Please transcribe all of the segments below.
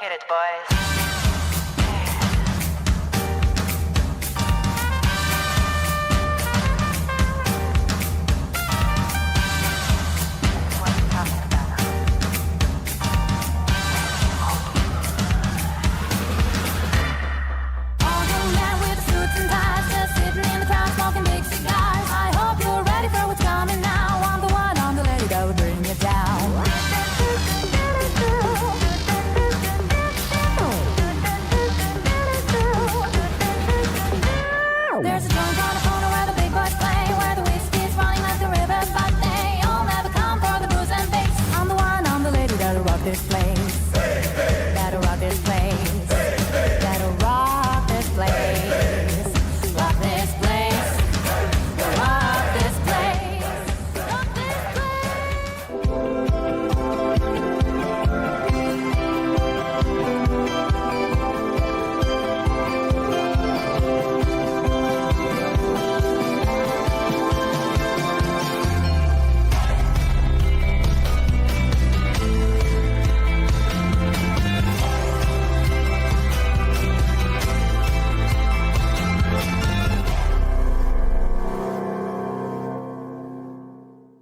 Hit it, boys.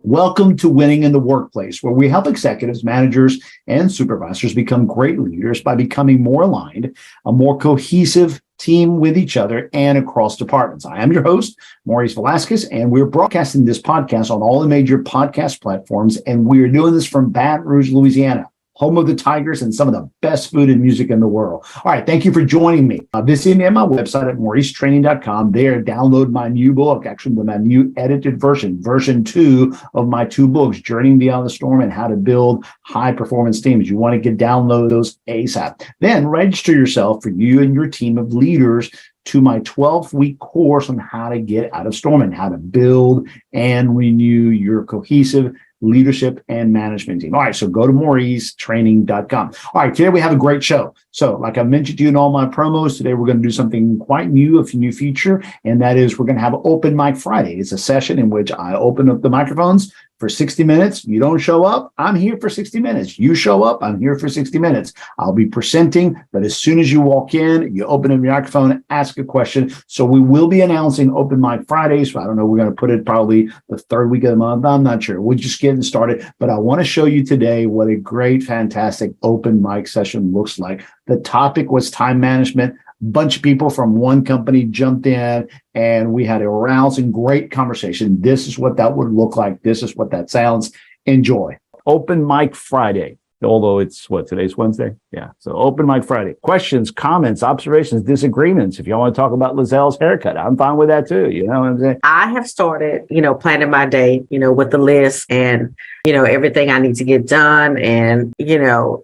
Welcome to Winning in the Workplace, where we help executives, managers, and supervisors become great leaders by becoming more aligned, a more cohesive team with each other and across departments. I am your host, Maurice Velasquez, and we're broadcasting this podcast on all the major podcast platforms, and we are doing this from Baton Rouge, Louisiana, home of the Tigers and some of the best food and music in the world. All right, thank you for joining me. Visit me at my website at mauricetraining.com. There, download my new book, actually my new edited version 2 of my 2 books, Journeying Beyond the Storm and How to Build High-Performance Teams. You want to download those ASAP. Then register yourself for you and your team of leaders to my 12-week course on how to get out of storming, how to build and renew your cohesive leadership and management team. All right, so go to mauricetraining.com. All right, today we have a great show. So like I mentioned to you in all my promos, today we're going to do something quite new, a new feature, and that is we're going to have Open Mic Friday. It's a session in which I open up the microphones for 60 minutes. You don't show up, I'm here for 60 minutes. You show up, I'm here for 60 minutes. I'll be presenting, but as soon as you walk in, you open up your microphone, ask a question. So we will be announcing Open Mic Friday. So I don't know, we're going to put it probably the 3rd week of the month. I'm not sure. We're just getting started, but I want to show you today what a great, fantastic open mic session looks like. The topic was time management. Bunch of people from one company jumped in and we had a rousing, great conversation. This is what that would look like. This is what that sounds. Enjoy. Open Mic Friday. Although it's today's Wednesday? Yeah. So Open Mic Friday. Questions, comments, observations, disagreements. If you want to talk about Lizelle's haircut, I'm fine with that too. You know what I'm saying? I have started, planning my day, with the list and, everything I need to get done and,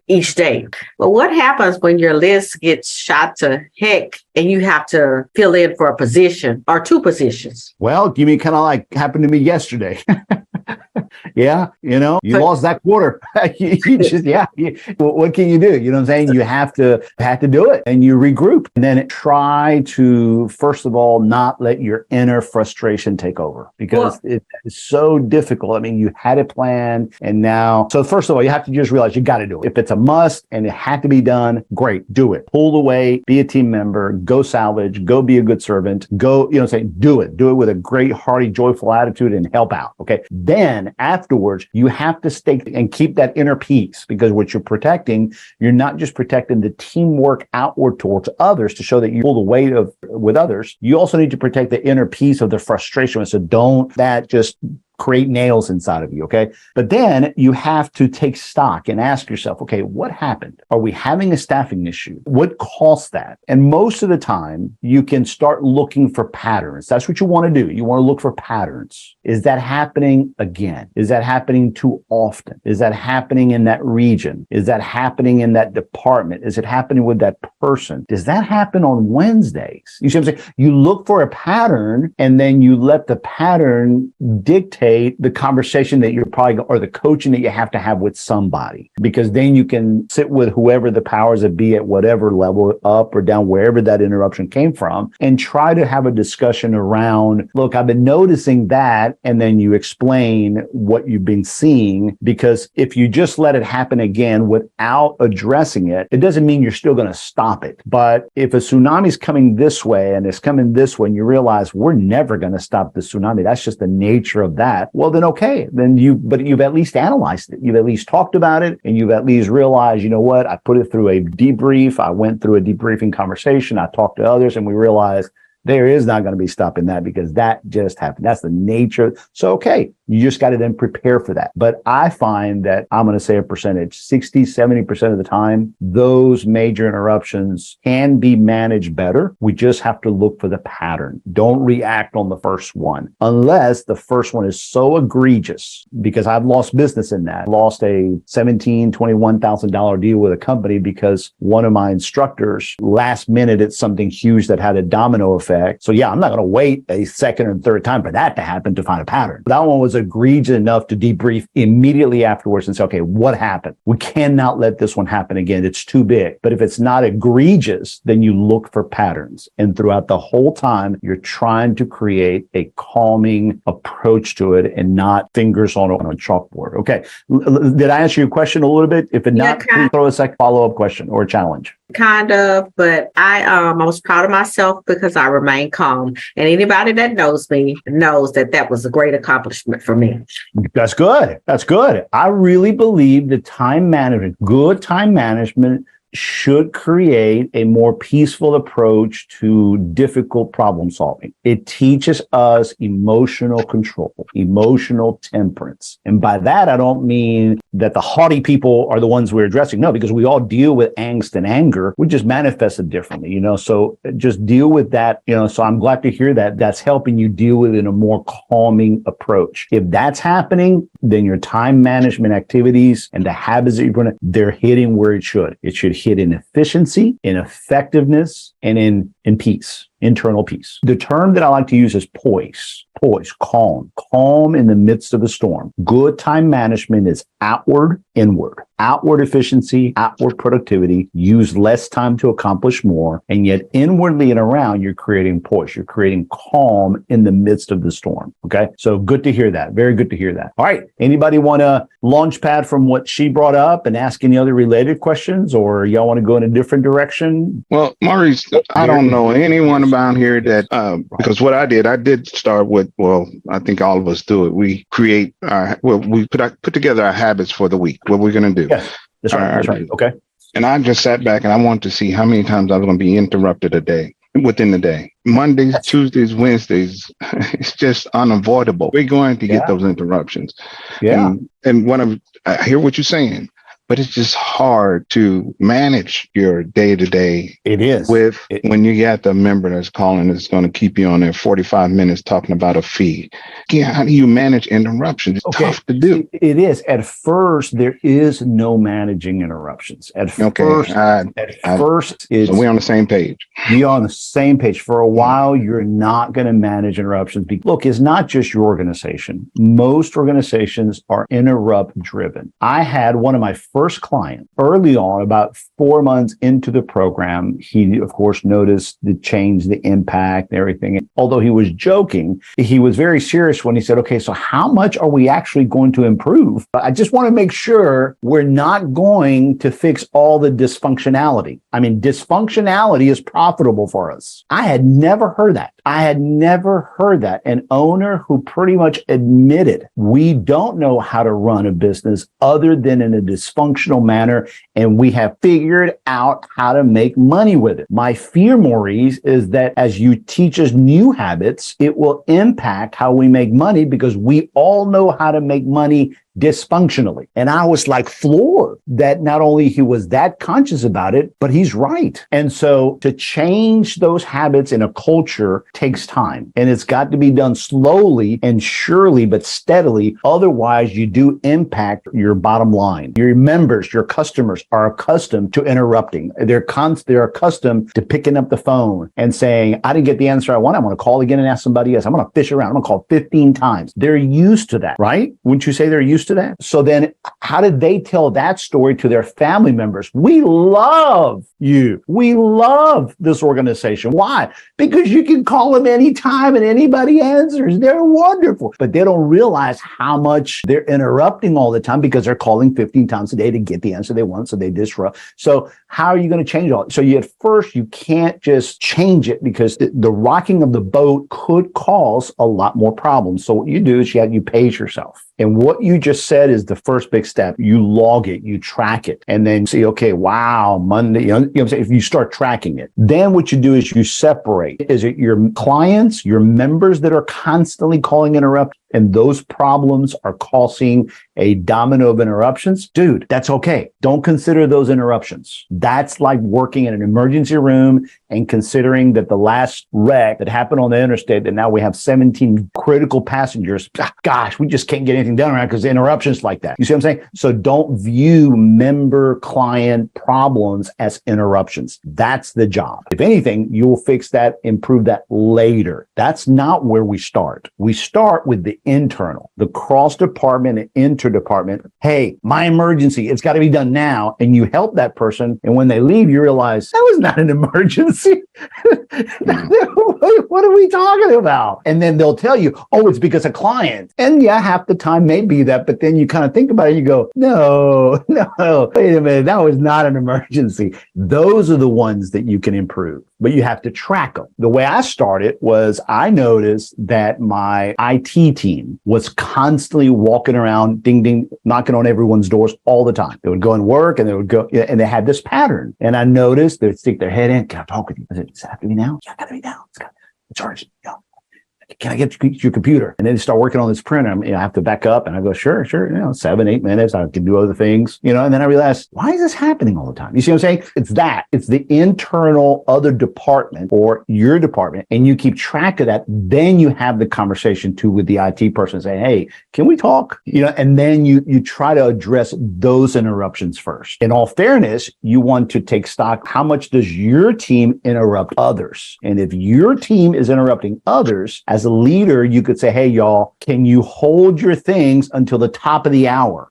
each day. But what happens when your list gets shot to heck and you have to fill in for a position or 2 positions? Well, you mean kind of like happened to me yesterday. Yeah, you lost that quarter. What can you do? You know what I'm saying? You have to do it and you regroup and then try to, first of all, not let your inner frustration take over because it's so difficult. I mean, you had it planned and now, so first of all, you have to just realize you got to do it. If it's a must and it had to be done, great, do it. Pull away, be a team member, go salvage, go be a good servant, go, do it with a great, hearty, joyful attitude and help out. Okay. Then afterwards, you have to stay and keep that inner peace because what you're protecting, you're not just protecting the teamwork outward towards others to show that you pull the weight with others. You also need to protect the inner peace of the frustration. So don't that just create nails inside of you, okay? But then you have to take stock and ask yourself, okay, what happened? Are we having a staffing issue? What caused that? And most of the time, you can start looking for patterns. That's what you want to do. You want to look for patterns. Is that happening again? Is that happening too often? Is that happening in that region? Is that happening in that department? Is it happening with that person? Does that happen on Wednesdays? You see what I'm saying? You look for a pattern and then you let the pattern dictate anticipate the conversation that you're probably, or the coaching that you have to have with somebody, because then you can sit with whoever the powers that be at whatever level, up or down, wherever that interruption came from, and try to have a discussion around, look, I've been noticing that. And then you explain what you've been seeing, because if you just let it happen again without addressing it, it doesn't mean you're still going to stop it. But if a tsunami is coming this way and it's coming this way, and you realize we're never going to stop the tsunami, that's just the nature of that. Well, then, okay, but you've at least analyzed it. You've at least talked about it, and you've at least realized, you know what, I put it through a debrief. I went through a debriefing conversation. I talked to others, and we realized there is not going to be stopping that, because that just happened. That's the nature. So, okay, you just got to then prepare for that. But I find that, I'm going to say a percentage, 60, 70% of the time, those major interruptions can be managed better. We just have to look for the pattern. Don't react on the first one, unless the first one is so egregious, because I've lost business in that. I lost a $17,000, $21,000 deal with a company because one of my instructors last minute, it's something huge that had a domino effect. So yeah, I'm not going to wait a second and third time for that to happen to find a pattern. That one was egregious enough to debrief immediately afterwards and say, okay, what happened? We cannot let this one happen again. It's too big. But if it's not egregious, then you look for patterns. And throughout the whole time, you're trying to create a calming approach to it and not fingers on a chalkboard. Okay. Did I answer your question a little bit? If it not, please throw a follow-up question or challenge. Kind of, but I was proud of myself because I remained calm. And anybody that knows me knows that that was a great accomplishment for me. That's good. That's good. I really believe that good time management should create a more peaceful approach to difficult problem solving. It teaches us emotional control, emotional temperance. And by that, I don't mean that the haughty people are the ones we're addressing. No, because we all deal with angst and anger. We just manifest it differently, so just deal with that, so I'm glad to hear that that's helping you deal with it in a more calming approach. If that's happening, then your time management activities and the habits that you're going to, they're hitting where it should. It should hit in efficiency, in effectiveness, and in peace, internal peace. The term that I like to use is poise, calm in the midst of a storm. Good time management is outward, inward. Outward efficiency, outward productivity, use less time to accomplish more, and yet inwardly and around, you're creating poise. You're creating calm in the midst of the storm. Okay, so good to hear that. Very good to hear that. All right, anybody want to launch pad from what she brought up and ask any other related questions, or y'all want to go in a different direction? Well, Maurice, I don't know anyone about here that, because what I did start with, well, I think all of us do it. We create we put together our habits for the week, what we're going to do. Yes, that's right. That's right. Okay. And I just sat back and I wanted to see how many times I was going to be interrupted within the day. Mondays, Tuesdays, Wednesdays, it's just unavoidable. We're going to get those interruptions. Yeah. And I hear what you're saying, but it's just hard to manage your day-to-day. It is. When you got the member that's calling, that's going to keep you on there 45 minutes talking about a fee. Yeah, how do you manage interruptions? It's tough to do. It is. At first, there is no managing interruptions. First, it's, so we're on the same page. You're on the same page. For a while, you're not going to manage interruptions. Look, it's not just your organization. Most organizations are interrupt driven. I had one of my first client early on, about 4 months into the program. He, of course, noticed the change, the impact, everything. And although he was joking, he was very serious when he said, okay, so how much are we actually going to improve? I just want to make sure we're not going to fix all the dysfunctionality. I mean, dysfunctionality is profitable for us. I had never heard that. An owner who pretty much admitted, we don't know how to run a business other than in a dysfunctional manner, and we have figured out how to make money with it. My fear, Maurice, is that as you teach us new habits, it will impact how we make money, because we all know how to make money dysfunctionally. And I was like floored that not only he was that conscious about it, but he's right. And so to change those habits in a culture takes time, and it's got to be done slowly and surely, but steadily. Otherwise, you do impact your bottom line. Your members, your customers are accustomed to interrupting. They're accustomed to picking up the phone and saying, I didn't get the answer I want. I'm going to call again and ask somebody else. I'm going to fish around. I'm going to call 15 times. They're used to that, right? Wouldn't you say they're used to that? So then how did they tell that story to their family members? We love you. We love this organization. Why? Because you can call them anytime and anybody answers. They're wonderful. But they don't realize how much they're interrupting all the time because they're calling 15 times a day to get the answer they want. So they disrupt. So how are you going to change all? So at first, you can't just change it because the rocking of the boat could cause a lot more problems. So what you do is you pace yourself. And what you just said is the first big step. You log it, you track it, and then see, okay, wow, Monday, you know what I'm saying? If you start tracking it, then what you do is you separate. Is it your clients, your members that are constantly calling interrupt, and those problems are causing a domino of interruptions? Dude, that's okay. Don't consider those interruptions. That's like working in an emergency room and considering that the last wreck that happened on the interstate, that now we have 17 critical passengers. Gosh, we just can't get anything done around because interruptions like that. You see what I'm saying? So don't view member client problems as interruptions. That's the job. If anything, you will fix that, improve that later. That's not where we start. We start with the internal, the cross department and interdepartment. Hey, my emergency, it's got to be done now. And you help that person. And when they leave, you realize that was not an emergency. What are we talking about? And then they'll tell you, oh, it's because a client. And yeah, half the time may be that, but then you kind of think about it and you go, no, wait a minute, that was not an emergency. Those are the ones that you can improve, but you have to track them. The way I started was I noticed that my IT team was constantly walking around, ding, ding, knocking on everyone's doors all the time. They would go and work and they would go, and they had this pattern. And I noticed they'd stick their head in. Can I talk with you? I said, does it have to be now? Yeah, got to be now. It's urgent. Yeah. Can I get your computer? And then they start working on this printer. I have to back up and I go, sure. 7-8 minutes. I can do other things, and then I realized, why is this happening all the time? You see what I'm saying? It's the internal other department or your department. And you keep track of that. Then you have the conversation too with the IT person saying, hey, can we talk? And then you try to address those interruptions first. In all fairness, you want to take stock. How much does your team interrupt others? And if your team is interrupting others, as a leader, you could say, hey, y'all, can you hold your things until the top of the hour?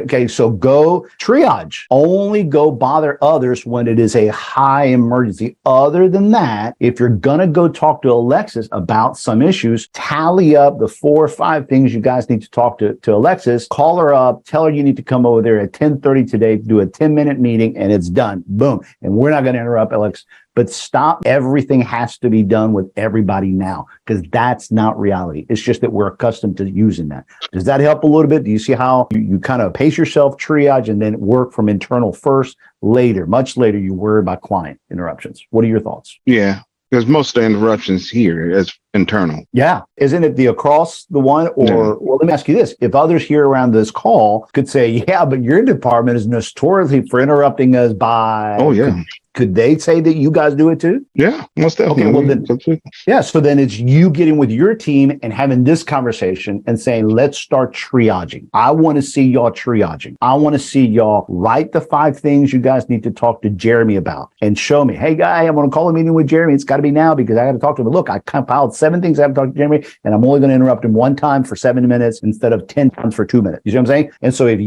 Okay, so go triage. Only go bother others when it is a high emergency. Other than that, if you're going to go talk to Alexis about some issues, tally up the 4 or 5 things you guys need to talk to Alexis, call her up, tell her you need to come over there at 10:30 today, do a 10-minute meeting, and it's done. Boom. And we're not going to interrupt Alexis. But stop. Everything has to be done with everybody now, because that's not reality. It's just that we're accustomed to using that. Does that help a little bit? Do you see how you kind of pace yourself, triage, and then work from internal first? Later, much later, you worry about client interruptions. What are your thoughts? Yeah, because most of the interruptions here is internal. Yeah. Isn't it the across the one? Or, Yeah. Well, let me ask you this. If others here around this call could say, yeah, but your department is notoriously for interrupting us by... Oh, yeah. Could they say that you guys do it too? Yeah, most definitely. Okay, well then, yeah. So then it's you getting with your team and having this conversation and saying, let's start triaging. I want to see y'all triaging. I want to see y'all write the 5 things you guys need to talk to Jeremy about and show me, hey, guy, I'm going to call a meeting with Jeremy. It's got to be now because I got to talk to him. Look, I compiled 7 things I have to talk to Jeremy, and I'm only going to interrupt him 1 time for 7 minutes instead of 10 times for 2 minutes. You see what I'm saying? And so if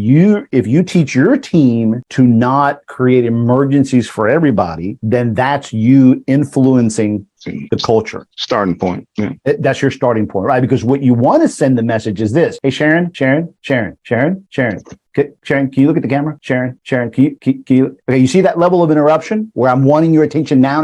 you teach your team to not create emergencies for everybody, then that's you influencing the culture. Starting point. Yeah. That's your starting point, right? Because what you want to send the message is this. Hey, Sharon. Sharon, can you look at the camera? Sharon, can you, okay, you see that level of interruption where I'm wanting your attention now?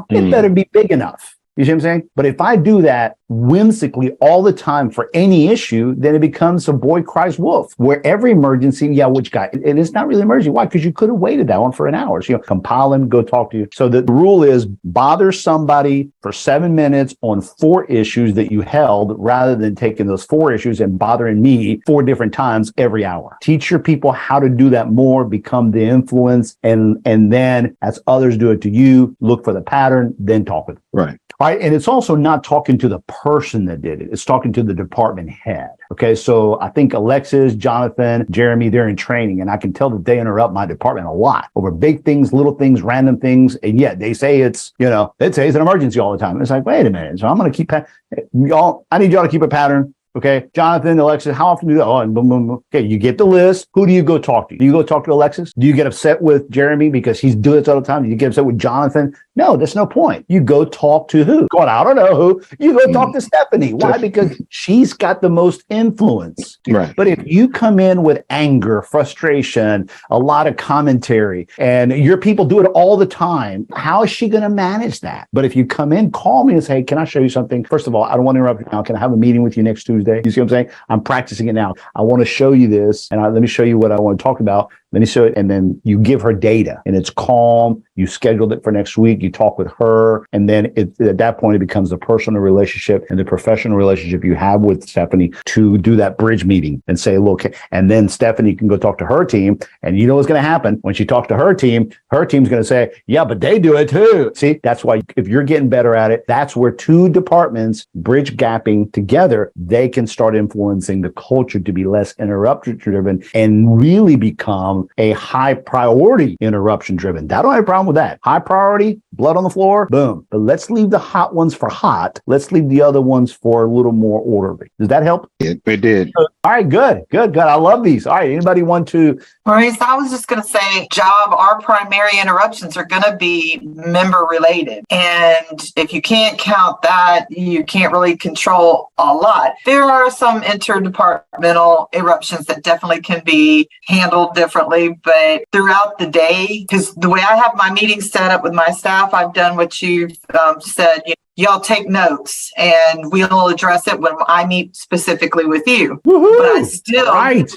It better be big enough. You see what I'm saying? But if I do that whimsically all the time for any issue, then it becomes a boy cries wolf, where every emergency, which guy? And it's not really emergency. Why? Because you could have waited that one for an hour. So, compile him, go talk to you. So the rule is bother somebody for 7 minutes on 4 issues that you held, rather than taking those 4 issues and bothering me 4 different times every hour. Teach your people how to do that more, become the influence, and then as others do it to you, look for the pattern, then talk with them. Right. All right. And it's also not talking to the person that did it. It's talking to the department head. Okay. So I think Alexis, Jonathan, Jeremy, they're in training, and I can tell that they interrupt my department a lot over big things, little things, random things. And yet they say they'd say it's an emergency all the time. It's like, wait a minute. So I'm going to keep I need y'all to keep a pattern. Okay, Jonathan, Alexis, how often do that? Oh, and boom, boom, boom. Okay, you get the list. Who do you go talk to? Do you go talk to Alexis? Do you get upset with Jeremy because he's doing this all the time? Do you get upset with Jonathan? No, there's no point. You go talk to who? God, I don't know who. You go talk to Stephanie. Why? Because she's got the most influence. Right. But if you come in with anger, frustration, a lot of commentary, and your people do it all the time, how is she going to manage that? But if you come in, call me and say, hey, can I show you something? First of all, I don't want to interrupt you now. Can I have a meeting with you next Tuesday? You see what I'm saying? I'm practicing it now. I want to show you this, and let me show you what I want to talk about. Let me show it. And then you give her data, and it's calm. You scheduled it for next week. You talk with her. And then at that point, it becomes the personal relationship and the professional relationship you have with Stephanie to do that bridge meeting and say, look, and then Stephanie can go talk to her team. And you know what's going to happen when she talks to her team's going to say, yeah, but they do it too. See, that's why if you're getting better at it, that's where 2 departments bridge gapping together, they can start influencing the culture to be less interruption driven and really become a high priority interruption driven. I don't have a problem with that. High priority, blood on the floor, boom. But let's leave the hot ones for hot. Let's leave the other ones for a little more orderly. Does that help? It did. All right, good. I love these. All right, anybody want to? Maurice, I was just going to say, our primary interruptions are going to be member related. And if you can't count that, you can't really control a lot. There are some interdepartmental eruptions that definitely can be handled differently, but throughout the day, because the way I have my meetings set up with my staff, I've done what you've said. Y'all take notes, and we'll address it when I meet specifically with you. Woo-hoo! But I still, right.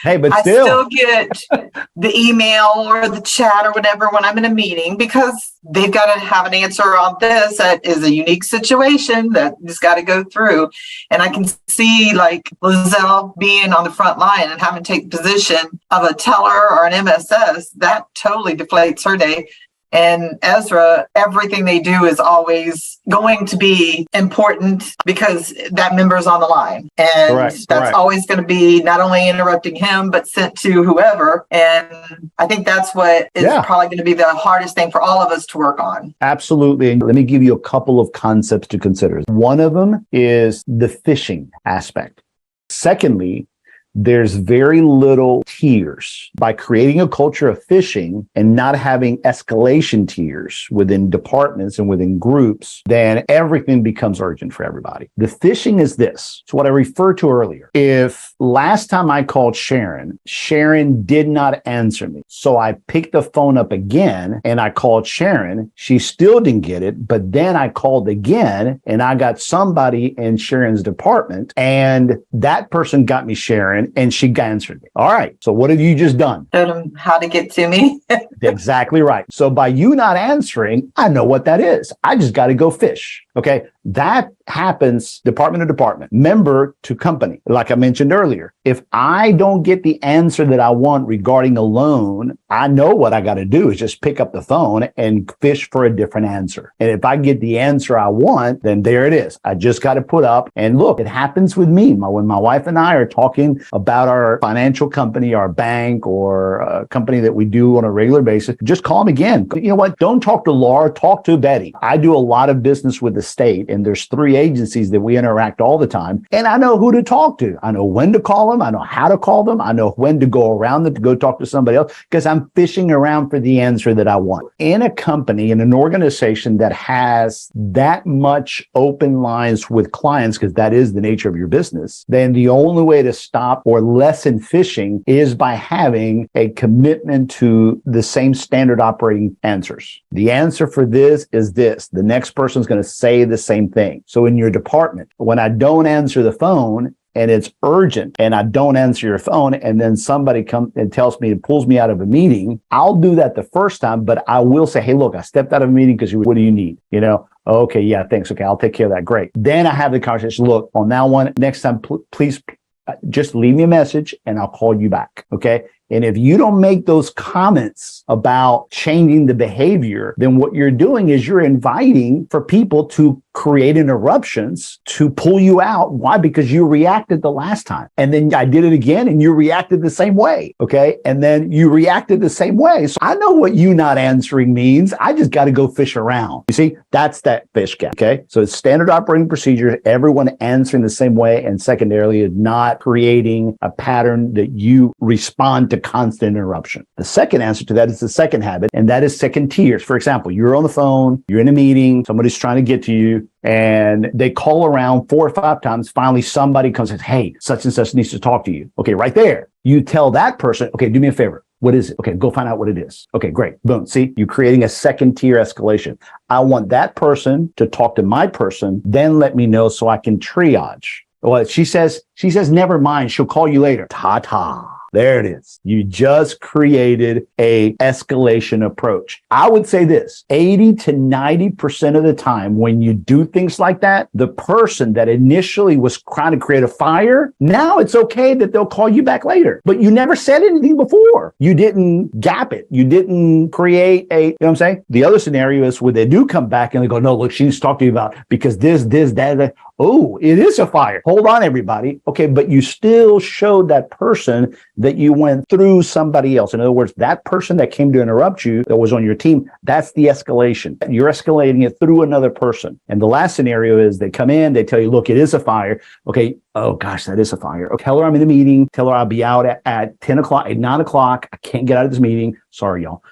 Hey, but I still get the email or the chat or whatever when I'm in a meeting, because they've got to have an answer on this that is a unique situation that has got to go through. And I can see like Lizelle being on the front line and having to take the position of a teller or an MSS. That totally deflates her day. And Ezra, everything they do is always going to be important because that member is on the line. And that's always going to be not only interrupting him, but sent to whoever. And I think that's what is probably going to be the hardest thing for all of us to work on. Absolutely. And let me give you a couple of concepts to consider. One of them is the phishing aspect. Secondly, there's very little tiers. By creating a culture of phishing and not having escalation tiers within departments and within groups, then everything becomes urgent for everybody. The phishing is this. It's what I referred to earlier. If last time I called Sharon did not answer me, so I picked the phone up again and I called Sharon, she still didn't get it, but then I called again and I got somebody in Sharon's department, and that person got me Sharon, and she answered me. All right. So what have you just done? Showed them how to get to me. Exactly right. So by you not answering, I know what that is. I just got to go fish. Okay. That happens department to department, member to company. Like I mentioned earlier, if I don't get the answer that I want regarding a loan, I know what I got to do is just pick up the phone and fish for a different answer. And if I get the answer I want, then there it is. I just got to put up, and look, it happens with me. When my wife and I are talking about our financial company, our bank, or a company that we do on a regular basis, just call them again. You know what? Don't talk to Laura, talk to Betty. I do a lot of business with the state, and there's 3 agencies that we interact all the time, and I know who to talk to. I know when to call them. I know how to call them. I know when to go around them to go talk to somebody else because I'm fishing around for the answer that I want. In a company, in an organization that has that much open lines with clients, because that is the nature of your business, then the only way to stop or lessen phishing is by having a commitment to the same standard operating answers. The answer for this is this. The next person's going to say the same thing. So in your department, when I don't answer the phone, and it's urgent, and I don't answer your phone, and then somebody comes and tells me, and pulls me out of a meeting, I'll do that the first time, but I will say, hey, look, I stepped out of a meeting because what do you need? Okay, yeah, thanks. Okay, I'll take care of that. Great. Then I have the conversation. Look, on that one, next time, please just leave me a message and I'll call you back. Okay. And if you don't make those comments about changing the behavior, then what you're doing is you're inviting for people to create interruptions to pull you out. Why? Because you reacted the last time. And then I did it again and you reacted the same way. Okay. And then you reacted the same way. So I know what you not answering means. I just got to go fish around. You see, that's that fish gap. Okay. So it's standard operating procedure, everyone answering the same way. And secondarily is not creating a pattern that you respond to constant interruption. The second answer to that is the second habit, and that is second tiers. For example, you're on the phone, you're in a meeting, somebody's trying to get to you, and they call around 4 or 5 times. Finally, somebody comes and says, hey, such and such needs to talk to you. Okay, right there. You tell that person, okay, do me a favor. What is it? Okay, go find out what it is. Okay, great. Boom. See, you're creating a second tier escalation. I want that person to talk to my person, then let me know so I can triage. Well, she says, never mind. She'll call you later. Ta-ta. There it is. You just created a escalation approach. I would say this, 80 to 90% of the time when you do things like that, the person that initially was trying to create a fire, now it's okay that they'll call you back later. But you never said anything before. You didn't gap it. You didn't create you know what I'm saying? The other scenario is where they do come back and they go, no, look, she needs to talk to you about because this, that. Oh, it is a fire. Hold on, everybody. Okay, but you still showed that person that you went through somebody else. In other words, that person that came to interrupt you that was on your team, that's the escalation. You're escalating it through another person. And the last scenario is they come in, they tell you, look, it is a fire. Okay, oh gosh, that is a fire. Okay, tell her I'm in the meeting. Tell her I'll be out at 10 o'clock, at 9 o'clock. I can't get out of this meeting. Sorry, y'all.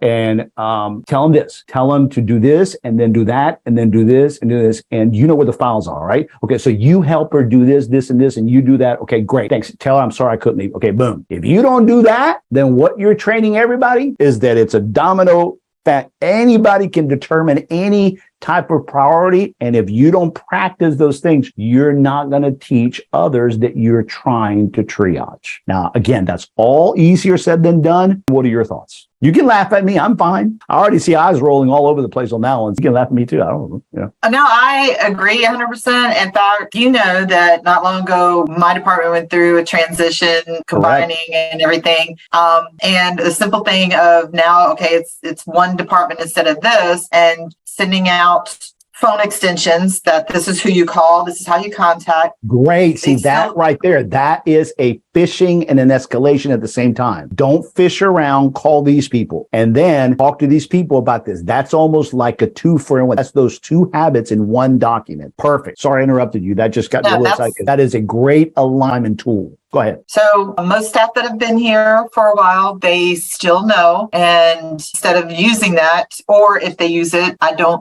And tell them this, tell them to do this and then do that and then do this and do this. And you know where the files are, right? Okay. So you help her do this, this, and this, and you do that. Okay, great. Thanks. Tell her I'm sorry I couldn't leave. Okay, boom. If you don't do that, then what you're training everybody is that it's a domino that anybody can determine any type of priority. And if you don't practice those things, you're not going to teach others that you're trying to triage. Now, again, that's all easier said than done. What are your thoughts? You can laugh at me. I'm fine. I already see eyes rolling all over the place on that one. You can laugh at me too. I don't know. You know. No, I agree 100%. In fact, you know that not long ago, my department went through a transition, combining and everything. And the simple thing of now, okay, it's one department instead of this, and sending out phone extensions that this is who you call, this is how you contact. Great. See that right there. That is a phishing and an escalation at the same time. Don't fish around, call these people and then talk to these people about this. That's almost like a 2-for-1. That's those 2 habits in one document. Perfect. Sorry I interrupted you. That just got me a little excited. That is a great alignment tool. Go ahead. So most staff that have been here for a while, they still know. And instead of using that, or if they use it,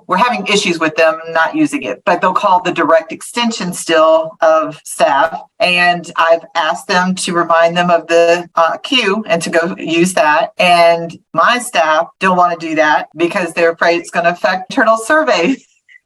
we're having issues with them not using it, but they'll call the direct extension still of staff. And I've asked them to remind them of the queue and to go use that. And my staff don't want to do that because they're afraid it's going to affect internal survey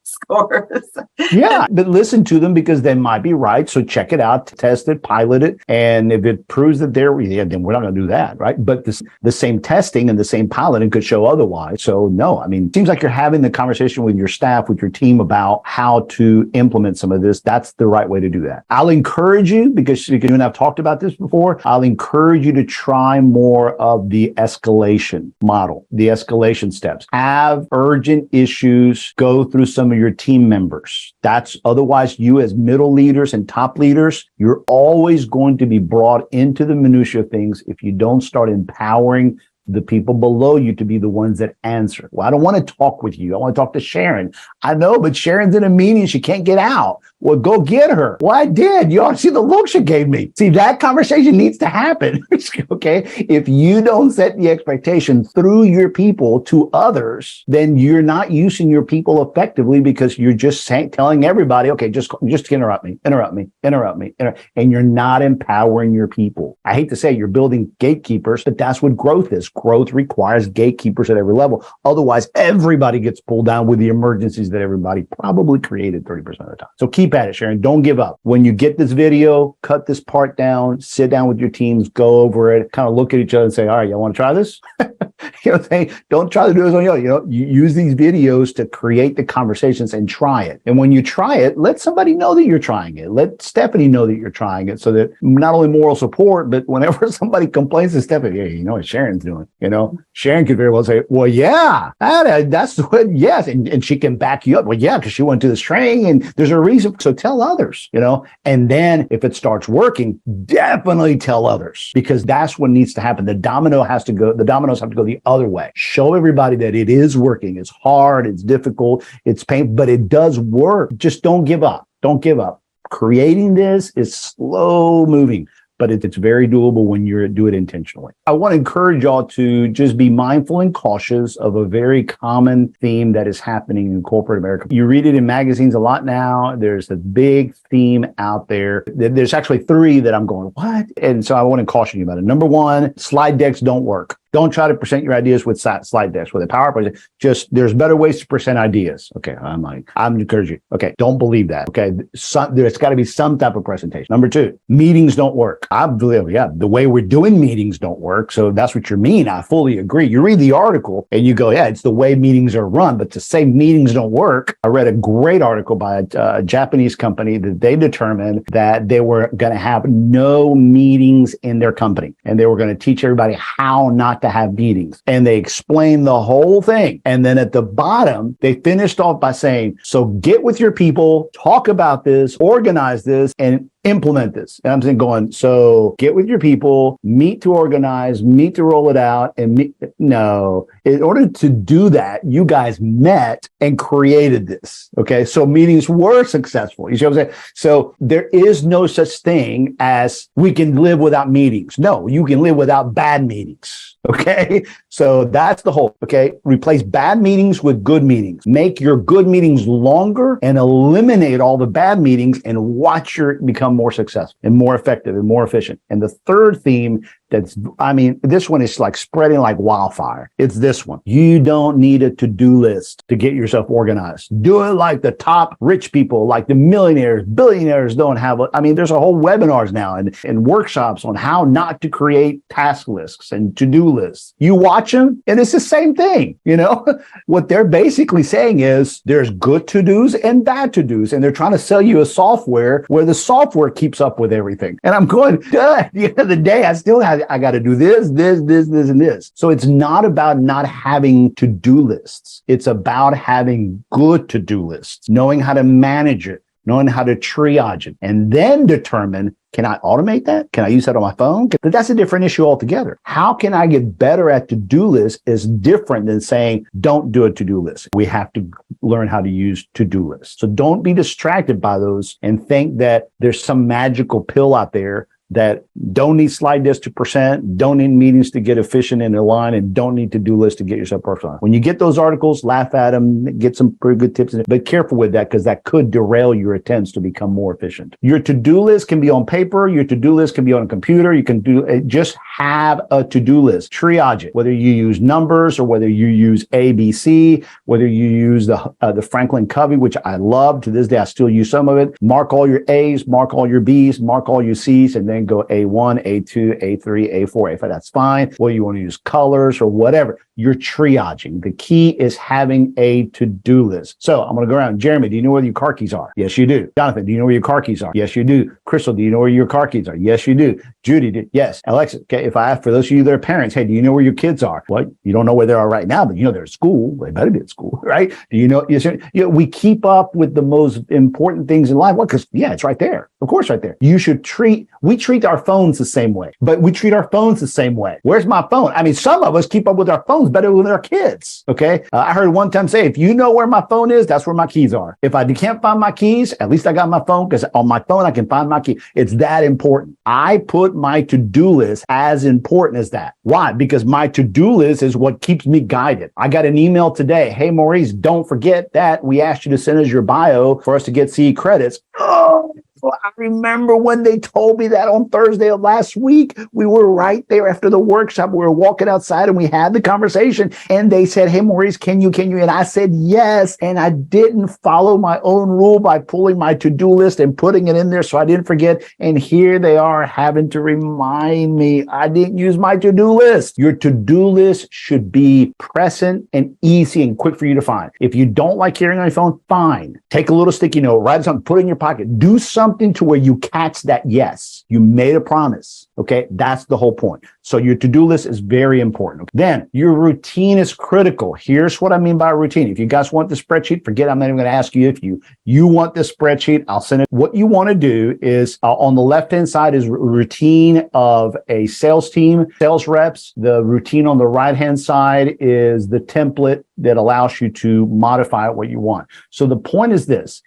scores. Yeah, but listen to them because they might be right. So check it out, test it, pilot it. And if it proves that they're, then we're not going to do that, right? But the same testing and the same piloting could show otherwise. So no, I mean, it seems like you're having the conversation with your staff, with your team about how to implement some of this. That's the right way to do that. I'll encourage you, because you and I've talked about this before, I'll encourage you to try more of the escalation model, the escalation steps. Have urgent issues, go through some of your team members. That's otherwise you as middle leaders and top leaders, you're always going to be brought into the minutia of things if you don't start empowering the people below you to be the ones that answer. Well, I don't want to talk with you. I want to talk to Sharon. I know, but Sharon's in a meeting. She can't get out. Well, go get her. Well, I did. You ought to see the look she gave me. See, that conversation needs to happen. Okay. If you don't set the expectation through your people to others, then you're not using your people effectively because you're just telling everybody, okay, just interrupt me, and you're not empowering your people. I hate to say you're building gatekeepers, but that's what growth is. Growth requires gatekeepers at every level. Otherwise, everybody gets pulled down with the emergencies that everybody probably created 30% of the time. So keep at it, Sharon. Don't give up. When you get this video, cut this part down, sit down with your teams, go over it, kind of look at each other and say, all right, y'all want to try this? You know what I'm saying? Don't try to do this on your own. You know, you use these videos to create the conversations and try it. And when you try it, let somebody know that you're trying it. Let Stephanie know that you're trying it so that not only moral support, but whenever somebody complains to Stephanie, hey, you know what Sharon's doing? You know, Sharon could very well say, well, yeah, that's what, yes. And she can back you up. Well, yeah, because she went to this training and there's a reason. So tell others, you know, and then if it starts working, definitely tell others because that's what needs to happen. The dominoes have to go the other way. Show everybody that it is working. It's hard. It's difficult. It's painful, but it does work. Just don't give up. Don't give up. Creating this is slow moving, but it's very doable when you do it intentionally. I want to encourage y'all to just be mindful and cautious of a very common theme that is happening in corporate America. You read it in magazines a lot now. There's a big theme out there. There's actually 3 that I'm going, what? And so I want to caution you about it. Number 1, slide decks don't work. Don't try to present your ideas with slide decks, with a PowerPoint. Just there's better ways to present ideas. Okay, I'm encouraging you. Okay, don't believe that. Okay, there's got to be some type of presentation. Number 2, meetings don't work. I believe, yeah, the way we're doing meetings don't work. So that's what you mean. I fully agree. You read the article and you go, yeah, it's the way meetings are run. But to say meetings don't work, I read a great article by a Japanese company that they determined that they were going to have no meetings in their company, and they were going to teach everybody how not to have meetings. And they explained the whole thing. And then at the bottom, they finished off by saying, so get with your people, talk about this, organize this, and implement this. And I'm saying going, so get with your people, meet to organize, meet to roll it out, and no. In order to do that, you guys met and created this. Okay. So meetings were successful. You see what I'm saying? So there is no such thing as we can live without meetings. No, you can live without bad meetings. Okay. So that's the whole, okay. Replace bad meetings with good meetings. Make your good meetings longer and eliminate all the bad meetings and watch your become more successful and more effective and more efficient. And the third theme this one is like spreading like wildfire. It's this one. You don't need a to-do list to get yourself organized. Do it like the top rich people, like the millionaires, billionaires don't have there's a whole webinars now and workshops on how not to create task lists and to-do lists. You watch them and it's the same thing. You know, what they're basically saying is there's good to-dos and bad to-dos. And they're trying to sell you a software where the software keeps up with everything. And I'm going, at the end of the day, I got to do this, and this. So it's not about not having to-do lists. It's about having good to-do lists, knowing how to manage it, knowing how to triage it, and then determine, can I automate that? Can I use that on my phone? But that's a different issue altogether. How can I get better at to-do lists is different than saying, don't do a to-do list. We have to learn how to use to-do lists. So don't be distracted by those and think that there's some magical pill out there that don't need slide decks to present, don't need meetings to get efficient in their line, and don't need to-do lists to get yourself personalized. When you get those articles, laugh at them, get some pretty good tips, but careful with that because that could derail your attempts to become more efficient. Your to-do list can be on paper. Your to-do list can be on a computer. You can just have a to-do list. Triage it, whether you use numbers or whether you use ABC, whether you use the Franklin Covey, which I love. To this day, I still use some of it. Mark all your A's, mark all your B's, mark all your C's, and then go A1, A2, A3, A4, A5. That's fine. Well, you want to use colors or whatever. You're triaging. The key is having a to-do list. So I'm going to go around. Jeremy, do you know where your car keys are? Yes, you do. Jonathan, do you know where your car keys are? Yes, you do. Crystal, do you know where your car keys are? Yes, you do. Judy, yes. Alexa, okay, if I ask for those of you that are parents, hey, do you know where your kids are? Well, you don't know where they are right now, but you know they're at school. They better be at school, right? Do you know? We keep up with the most important things in life. Well, because, yeah, it's right there. Of course, right there. We treat treat our phones the same way, but we treat our phones the same way. Where's my phone? I mean, some of us keep up with our phones better than our kids. Okay. I heard one time say, if you know where my phone is, that's where my keys are. If I can't find my keys, at least I got my phone, because on my phone, I can find my key. It's that important. I put my to-do list as important as that. Why? Because my to-do list is what keeps me guided. I got an email today. Hey, Maurice, don't forget that we asked you to send us your bio for us to get CE credits. Oh, I remember when they told me that on Thursday of last week. We were right there after the workshop. We were walking outside and we had the conversation and they said, hey, Maurice, can you? And I said, yes. And I didn't follow my own rule by pulling my to-do list and putting it in there so I didn't forget. And here they are having to remind me I didn't use my to-do list. Your to-do list should be present and easy and quick for you to find. If you don't like hearing on your phone, fine. Take a little sticky note, write something, put it in your pocket, do something to where you catch that yes. You made a promise. Okay, that's the whole point. So your to-do list is very important. Then your routine is critical. Here's what I mean by routine. If you guys want the spreadsheet, forget I'm not even going to ask you if you want this spreadsheet. I'll send it. What you want to do is on the left-hand side is routine of a sales team, sales reps. The routine on the right-hand side is the template that allows you to modify what you want. So the point is this.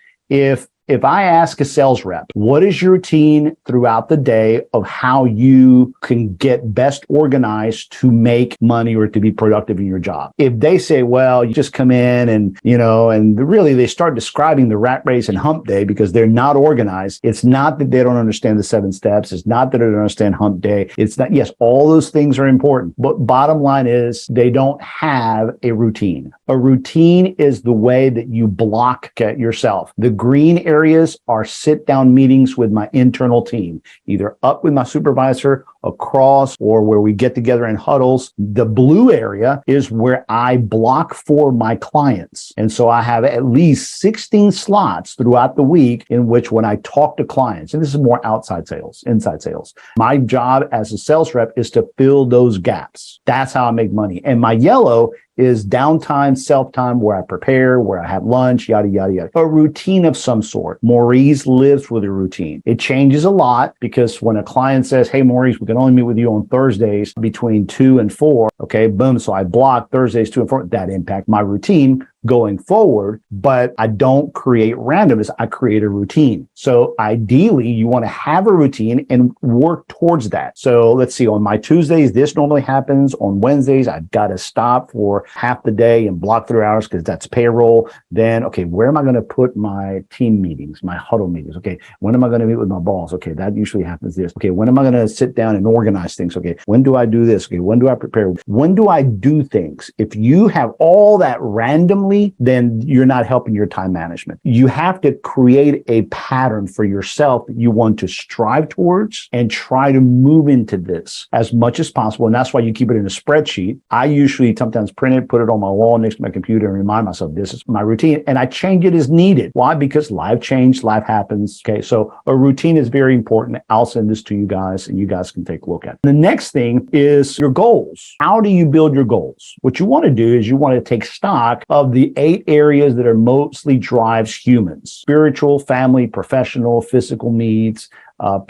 If I ask a sales rep, what is your routine throughout the day of how you can get best organized to make money or to be productive in your job? If they say, well, you just come in and really they start describing the rat race and hump day because they're not organized. It's not that they don't understand the 7 steps. It's not that they don't understand hump day. It's not, yes, all those things are important. But bottom line is they don't have a routine. A routine is the way that you block yourself. The green areas are sit-down meetings with my internal team, either up with my supervisor, across, or where we get together in huddles. The blue area is where I block for my clients. And so I have at least 16 slots throughout the week in which when I talk to clients, and this is more outside sales, inside sales, my job as a sales rep is to fill those gaps. That's how I make money. And my yellow is downtime, self-time, where I prepare, where I have lunch, yada, yada, yada. A routine of some sort. Maurice lives with a routine. It changes a lot because when a client says, hey, Maurice, we can only meet with you on Thursdays between 2 and 4. Okay, boom. So I block Thursdays 2 and 4. That impacts my routine going forward, but I don't create randomness. I create a routine. So ideally, you want to have a routine and work towards that. So let's see, on my Tuesdays, this normally happens. On Wednesdays, I've got to stop for half the day and block 3 hours because that's payroll. Then, okay, where am I going to put my team meetings, my huddle meetings? Okay, when am I going to meet with my boss? Okay, that usually happens this. Okay, when am I going to sit down and organize things? Okay, when do I do this? Okay, when do I prepare? When do I do things? If you have all that randomly, then you're not helping your time management. You have to create a pattern for yourself that you want to strive towards and try to move into this as much as possible. And that's why you keep it in a spreadsheet. I usually sometimes print it, put it on my wall next to my computer and remind myself this is my routine. And I change it as needed. Why? Because life changed, life happens. Okay. So a routine is very important. I'll send this to you guys and you guys can take a look at it. The next thing is your goals. How do you build your goals? What you want to do is you want to take stock of the 8 areas that are mostly drives humans: spiritual, family, professional, physical needs,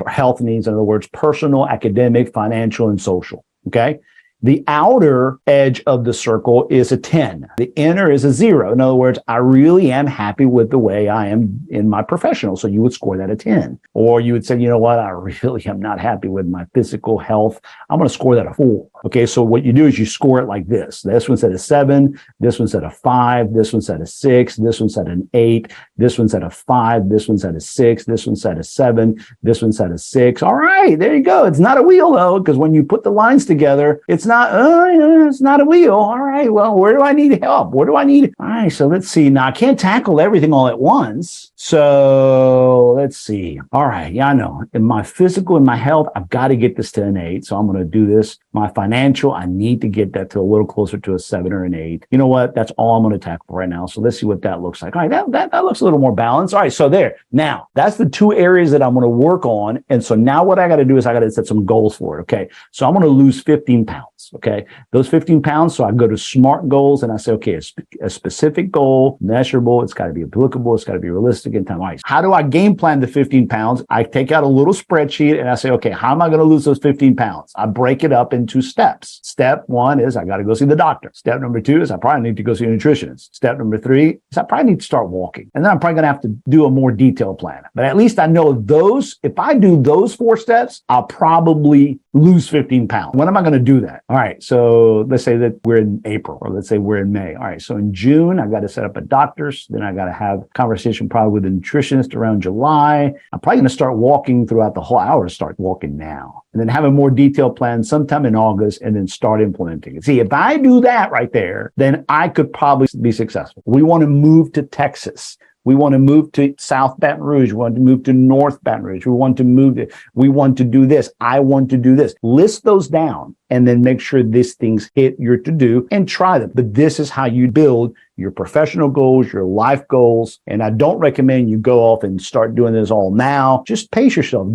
health needs, in other words, personal, academic, financial, and social. Okay. The outer edge of the circle is a 10. The inner is a 0. In other words, I really am happy with the way I am in my professional. So you would score that a 10. Or you would say, you know what? I really am not happy with my physical health. I'm going to score that a 4. Okay. So what you do is you score it like this. This one's at a 7. This one's at a 5. This one's at a 6. This one's at an 8. This one's at a 5. This one's at a 6. This one's at a 7. This one's at a 6. All right. There you go. It's not a wheel though, because when you put the lines together, it's not a wheel. All right. Well, where do I need help? What do I need? All right. So let's see. Now I can't tackle everything all at once. So let's see. All right. Yeah, I know. In my physical and my health, I've got to get this to an 8. So I'm going to do this. My financial, I need to get that to a little closer to a 7 or an 8. You know what? That's all I'm going to tackle right now. So let's see what that looks like. All right. That looks a little more balanced. All right. So there. Now that's the 2 areas that I'm going to work on. And so now what I got to do is I got to set some goals for it. Okay. So I'm going to lose 15 pounds. pounds. Okay. Those 15 pounds. So I go to SMART goals and I say, okay, a specific goal, measurable. It's got to be applicable. It's got to be realistic in time. All right. How do I game plan the 15 pounds? I take out a little spreadsheet and I say, okay, how am I going to lose those 15 pounds? I break it up into steps. Step 1 is I got to go see the doctor. Step number 2 is I probably need to go see a nutritionist. Step number 3 is I probably need to start walking. And then I'm probably going to have to do a more detailed plan. But at least I know those, if I do those 4 steps, I'll probably lose 15 pounds. When am I going to do that? All right. So let's say that we're in April, or let's say we're in May. All right. So in June, I got to set up a doctor's. Then I got to have a conversation probably with a nutritionist around July. I'm probably going to start walking throughout the whole hour, start walking now. And then have a more detailed plan sometime in August and then start implementing it. See, if I do that right there, then I could probably be successful. We want to move to Texas. We want to move to South Baton Rouge. We want to move to North Baton Rouge. We want to do this. I want to do this. List those down and then make sure these things hit your to-do and try them. But this is how you build your professional goals, your life goals. And I don't recommend you go off and start doing this all now. Just pace yourself.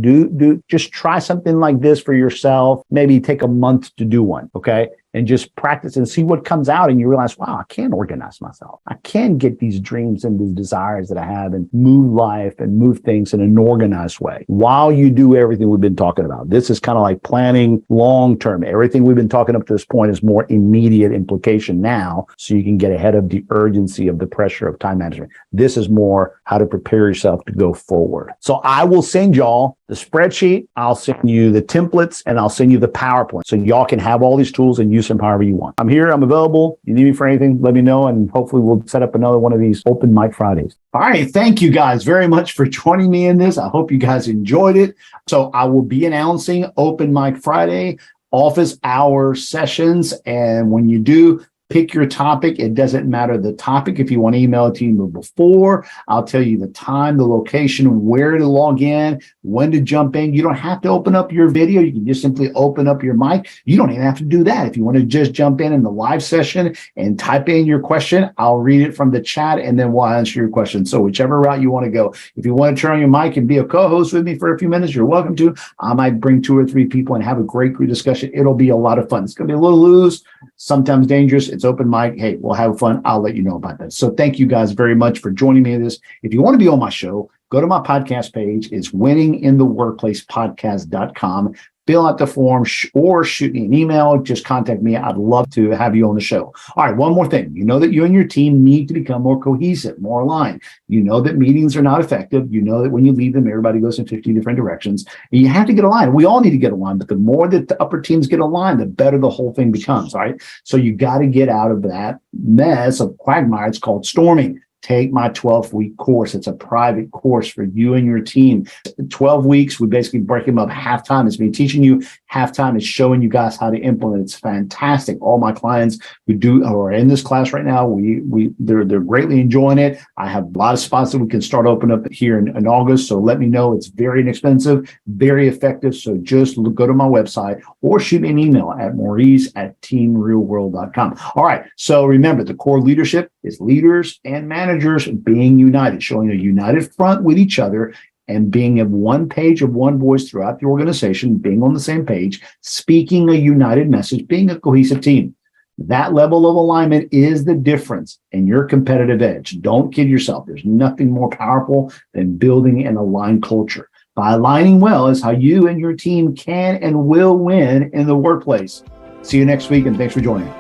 Just try something like this for yourself. Maybe take a month to do one. Okay. And just practice and see what comes out. And you realize, wow, I can organize myself. I can get these dreams and these desires that I have and move life and move things in an organized way while you do everything we've been talking about. This is kind of like planning long term. Everything we've been talking up to this point is more immediate implication now, so you can get ahead of the urgency of the pressure of time management. This is more how to prepare yourself to go forward. So I will send y'all the spreadsheet. I'll send you the templates and I'll send you the PowerPoint so y'all can have all these tools and use them however you want. I'm here. I'm available. You need me for anything, let me know. And hopefully we'll set up another one of these open mic Fridays. All right. Thank you guys very much for joining me in this. I hope you guys enjoyed it. So I will be announcing Open Mic Friday office hour sessions. And when you do, pick your topic. It doesn't matter the topic. If you want to email it to me before, I'll tell you the time, the location, where to log in, when to jump in. You don't have to open up your video. You can just simply open up your mic. You don't even have to do that. If you want to just jump in the live session and type in your question, I'll read it from the chat and then we'll answer your question. So whichever route you want to go. If you want to turn on your mic and be a co-host with me for a few minutes, you're welcome to. I might bring 2 or 3 people and have a great group discussion. It'll be a lot of fun. It's going to be a little loose, sometimes dangerous. It's open mic. Hey, we'll have fun. I'll let you know about that. So thank you guys very much for joining me in this. If you want to be on my show, go to my podcast page. It's winningintheworkplacepodcast.com. Fill out the form or shoot me an email. Just contact me. I'd love to have you on the show. All right. One more thing. You know that you and your team need to become more cohesive, more aligned. You know that meetings are not effective. You know that when you leave them, everybody goes in 15 different directions. And you have to get aligned. We all need to get aligned, but the more that the upper teams get aligned, the better the whole thing becomes. All right. So you got to get out of that mess of quagmire. It's called storming. Take my 12-week course. It's a private course for you and your team. 12 weeks, we basically break them up half-time. It's me teaching you. Half-time is showing you guys how to implement. It's fantastic. All my clients who are in this class right now, they're greatly enjoying it. I have a lot of spots that we can start opening up here in August. So let me know. It's very inexpensive, very effective. So just go to my website or shoot me an email at maurice@teamrealworld.com. All right. So remember, the core leadership is leaders and managers being united, showing a united front with each other and being of one page, of one voice throughout the organization, being on the same page, speaking a united message, being a cohesive team. That level of alignment is the difference in your competitive edge. Don't kid yourself. There's nothing more powerful than building an aligned culture. By aligning well is how you and your team can and will win in the workplace. See you next week, and thanks for joining.